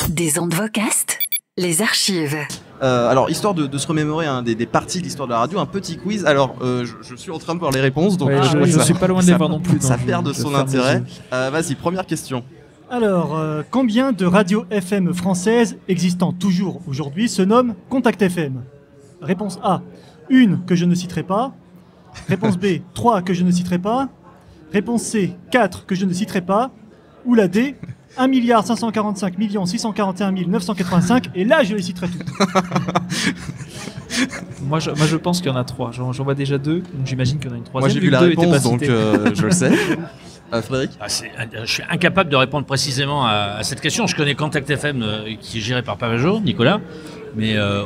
Des ondes vocastes, les archives. Alors, histoire de se remémorer des parties de l'histoire de la radio, un petit quiz. Alors, je suis en train de voir les réponses, donc je ne suis pas loin de les voir non plus. Ça perd de son intérêt. Vas-y, première question. Alors, combien de radios FM françaises existant toujours aujourd'hui se nomment Contact FM? Réponse A, 1 que je ne citerai pas. Réponse B, 3 que je ne citerai pas. Réponse C, 4 que je ne citerai pas. Ou la D, 1 545 641 985, et là je les citerai toutes. moi je pense qu'il y en a 3. J'en vois déjà 2, donc j'imagine qu'il y en a une troisième. Moi j'ai vu la réponse, donc je le sais. Frédéric? Je suis incapable de répondre précisément à cette question. Je connais Contact FM qui est géré par Pavageau, Nicolas, mais je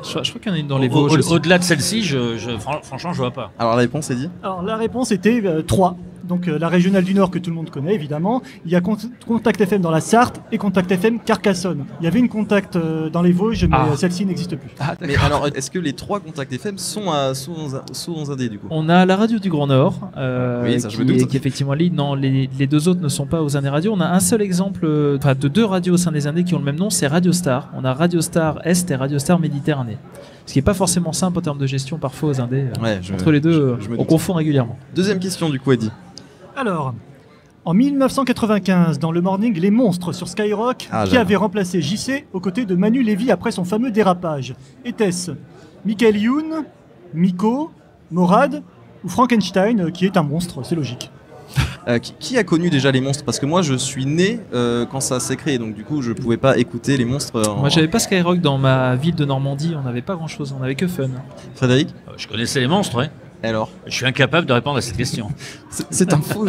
crois qu'il y en a une dans les Vosges. Au-delà de celle-ci, franchement, je vois pas. Alors la réponse est dit? Alors la réponse était 3. Donc la régionale du Nord que tout le monde connaît évidemment. Il y a Contact FM dans la Sarthe et Contact FM Carcassonne. Il y avait une Contact dans les Vosges, mais celle-ci n'existe plus. Mais alors, est-ce que les 3 Contact FM sont sous indé du coup? On a la radio du Grand Nord, oui, ça, je me doute. qui effectivement libre. Non, les 2 autres ne sont pas aux Indés Radio. On a un seul exemple de 2 radios au sein des Indés qui ont le même nom, c'est Radio Star. On a Radio Star Est et Radio Star Méditerranée. Ce qui n'est pas forcément simple en termes de gestion parfois aux Indés. Entre les deux, on confond régulièrement. Deuxième question du coup, Eddy. Alors, en 1995, dans le morning Les Monstres sur Skyrock, qui avait remplacé JC aux côtés de Manu Lévy après son fameux dérapage? Était-ce Michael Youn, Miko, Morad ou Frankenstein, qui est un monstre? C'est logique. Qui a connu déjà les monstres? Parce que moi je suis né quand ça s'est créé, donc du coup je pouvais pas écouter les monstres. Moi j'avais pas Skyrock dans ma ville de Normandie, on n'avait pas grand chose, on avait que Fun. Frédéric? Je connaissais les monstres, ouais. Alors, je suis incapable de répondre à cette question. C'est un faux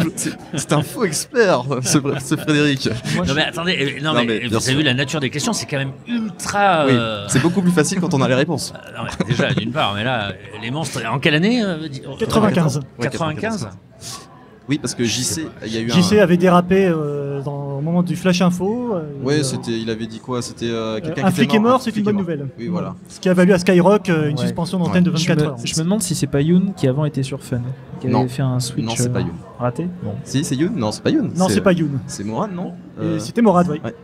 expert, ce Frédéric. Non mais attendez, mais vous avez vu la nature des questions, c'est quand même ultra. Oui, c'est beaucoup plus facile quand on a les réponses. Non, mais déjà d'une part, mais là les monstres, en quelle année? 95. 95. Oui, parce que JC, il y a eu JC avait dérapé au moment du Flash Info. Ouais, il avait dit quoi? C'était quelqu'un un flic est mort, c'est une bonne nouvelle. Oui, voilà. Ce qui a valu à Skyrock une suspension d'antenne de 24 heures. Je me demande si c'est pas Youn qui avant était sur Fun, qui avait fait un switch. Non, c'est pas Youn. Raté? Bon. Si, c'est Youn? Non, c'est pas Youn. Non, c'est pas Youn. C'est Morad, non? C'était Morad, oui. Ouais.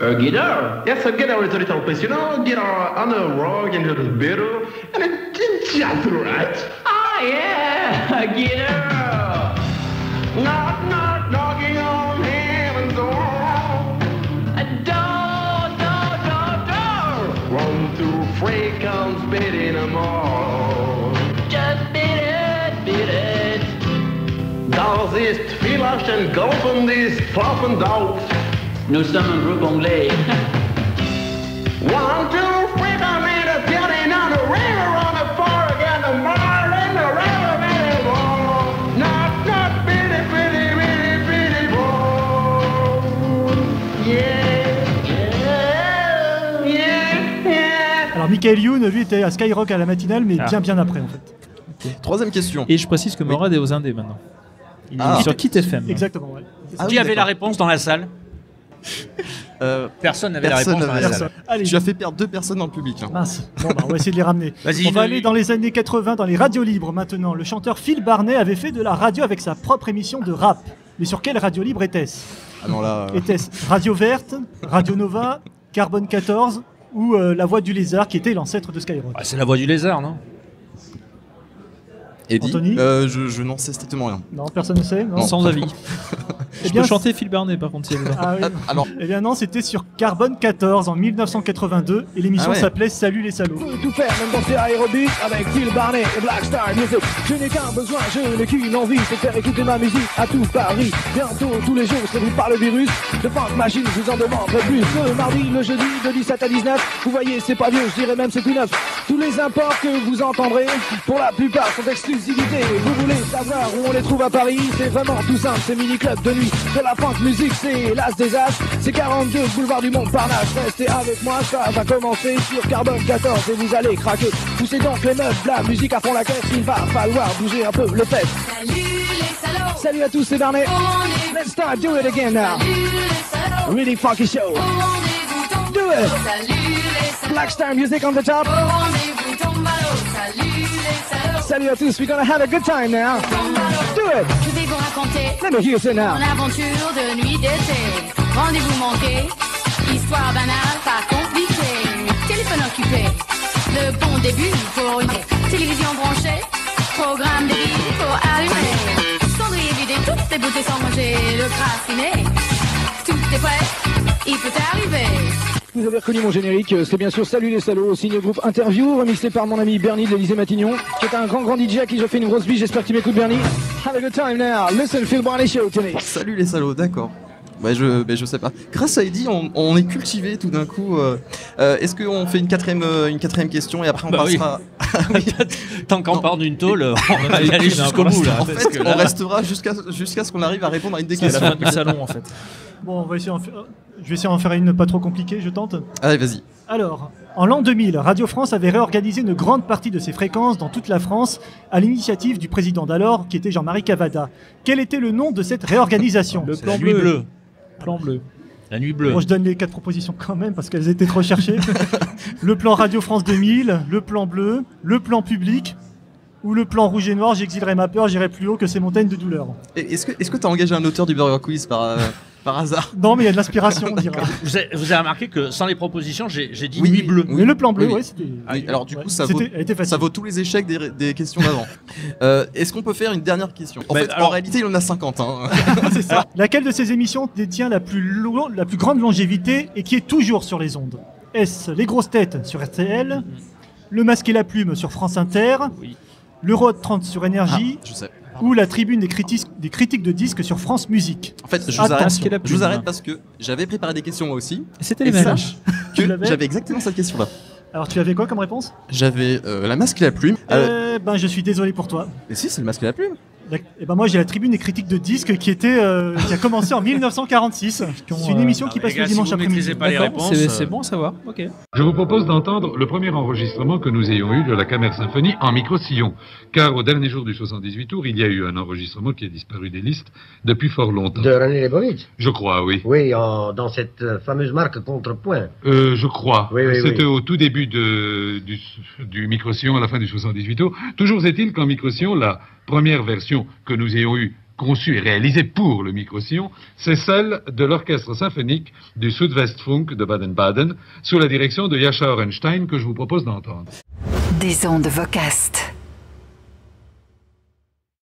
A guitar? Yes, a guitar is a little place, you know, guitar on a rock and a little bitter, and it's just right. Ah, yeah, a guitar. Knock, knock, knocking on heaven's door. A door, door, door, door. 1, 2, 3 comes beating them all. Just beat it. Das ist vielleicht ein Golfen des Pfaffendaufs. Nous sommes un groupe anglais. 1, 2, 3, I'm in a building on the river on the fork and the mile in the river and the wall. Knock, knock, bitty, bitty, bitty, bitty, wall. Yeah, yeah, yeah. Alors Michael Youn, lui, était à Skyrock à la matinale, mais bien après en fait. Okay. Troisième question. Et je précise que Morad est aux Indés maintenant. Il est sur Kit FM. Exactement, ouais. Qui avait la réponse dans la salle? Personne n'avait la réponse dans la salle. Allez, tu as fait perdre 2 personnes dans le public. Hein. Mince. Bon, on va essayer de les ramener. On va aller dans les années 80, dans les radios libres maintenant. Le chanteur Phil Barnet avait fait de la radio avec sa propre émission de rap. Mais sur quelle radio libre était-ce? Ah non, là... Était-ce Radio Verte, Radio Nova, Carbone 14 ou La Voix du Lézard qui était l'ancêtre de Skyrock? C'est La Voix du Lézard, non? Eddy, Anthony je n'en sais strictement rien. Non, personne ne sait, non. Sans avis. Je peux chanter Phil Barnet par contre si elle veut. Ah oui. Alors. Eh bien non, c'était sur Carbone 14 en 1982 et l'émission s'appelait Salut les salauds. Je peux tout faire, même danser aérobic avec Phil Barnet et Black Star Music. Je n'ai qu'un besoin, je n'ai qu'une envie, c'est faire écouter ma musique à tout Paris. Bientôt, tous les jours, servis par le virus. De Funk Machine, je vous en demanderai plus. Le mardi, le jeudi, de 17 à 19. Vous voyez, c'est pas vieux, je dirais même c'est tout neuf. Tous les imports que vous entendrez, pour la plupart, sont d'exclusivité. Vous voulez savoir où on les trouve à Paris? C'est vraiment tout simple, c'est mini-club de nuit. De la funk musique, c'est l'As des As. C'est 42 boulevard du Montparnasse. Restez avec moi, ça va commencer sur Carbone 14 et vous allez craquer. Poussez donc les meufs, la musique à fond la caisse. Il va falloir bouger un peu le fait. Salut les salauds. Salut à tous, c'est Barnet. Let's start, do it again now. Salut les salauds. Really funky show. Au rendez-vous tombe. Do it. Salut les salauds. Black Star Music on the top. Au rendez-vous tombe. Salut les salauds. Salut à tous, we're gonna have a good time now. Do it. Je vais vous raconter Let me hear it now. mon aventure de nuit d'été. Rendez-vous manqué. Histoire banale, pas compliquée. Téléphone occupé. Le bon début pour une télévision branchée. Programme de vie pour allumer. Cendrier vidé, toutes tes beautés sans manger. Le crassiné. Tout est prêt, il peut arriver. Vous avez reconnu mon générique, c'est bien sûr Salut les salauds, signe groupe Interview, remixé par mon ami Bernie de l'Élysée Matignon, qui est un grand DJ à qui je fais une grosse bise, j'espère que tu m'écoutes Bernie. Have a good time now, listen Phil Barney Show, tenez. Salut les salauds, d'accord. Je sais pas. Grâce à Eddie, on est cultivé tout d'un coup. Est-ce qu'on fait une quatrième question et après on passera. Oui. Tant qu'on part d'une tôle, on va y aller jusqu'au bout là. En fait, on restera jusqu'à ce qu'on arrive à répondre à une des questions. C'est la fin du salon en fait. Bon, je vais essayer d'en faire une pas trop compliquée, je tente. Allez, vas-y. Alors, en l'an 2000, Radio France avait réorganisé une grande partie de ses fréquences dans toute la France à l'initiative du président d'alors, qui était Jean-Marie Cavada. Quel était le nom de cette réorganisation? Le C'est la nuit bleue. Plan bleu. La nuit bleue. Bon, je donne les 4 propositions quand même parce qu'elles étaient trop cherchées. Le plan Radio France 2000, le plan bleu, le plan public ou le plan rouge et noir. J'exilerai ma peur, j'irai plus haut que ces montagnes de douleur. Est-ce que tu as engagé un auteur du Burger Quiz par hasard? Non, mais il y a de l'inspiration, on dira. Vous avez remarqué que sans les propositions, j'ai dit Oui, nuit bleue. Mais le plan bleu, oui. ouais, c'était. Oui, alors du coup, ça elle était facile. vaut tous les échecs des questions d'avant. Est-ce qu'on peut faire une dernière question? En réalité, il en a 50. Hein. C'est ça. Laquelle de ces émissions détient la plus grande longévité et qui est toujours sur les ondes? Est-ce Les Grosses Têtes sur RTL, Le Masque et la Plume sur France Inter, Oui. l'Euro 30 sur Énergie, Je sais. ou la Tribune des critiques de disques sur France Musique? En fait, je Attention. vous arrête parce que j'avais préparé des questions moi aussi. C'était les Et mêmes. sache que Tu l'avais j'avais exactement cette question-là. Alors tu avais quoi comme réponse? J'avais la masque et la plume. Ben je suis désolé pour toi. Mais si, c'est le masque et la plume. Et ben moi j'ai la Tribune des critiques de disques qui a commencé en 1946. C'est une émission qui passe le dimanche après-midi. Si vous maîtrisez pas les D'accord, réponses, c'est bon à savoir. Ok. Je vous propose d'entendre le premier enregistrement que nous ayons eu de la Camère Symphonie en micro-sillon. Car au dernier jour du 78 tours, il y a eu un enregistrement qui a disparu des listes depuis fort longtemps. De René Lebovitch? Je crois, oui. Oui, dans cette fameuse marque Contrepoint. Je crois. Oui, C'était au tout début du micro-sillon, à la fin du 78 tours. Toujours est-il qu'en micro-sillon, la première version que nous ayons eue, conçue et réalisée pour le micro-sillon, c'est celle de l'orchestre symphonique du Südwestfunk de Baden-Baden, sous la direction de Jascha Orenstein, que je vous propose d'entendre. Des ondes Vocast.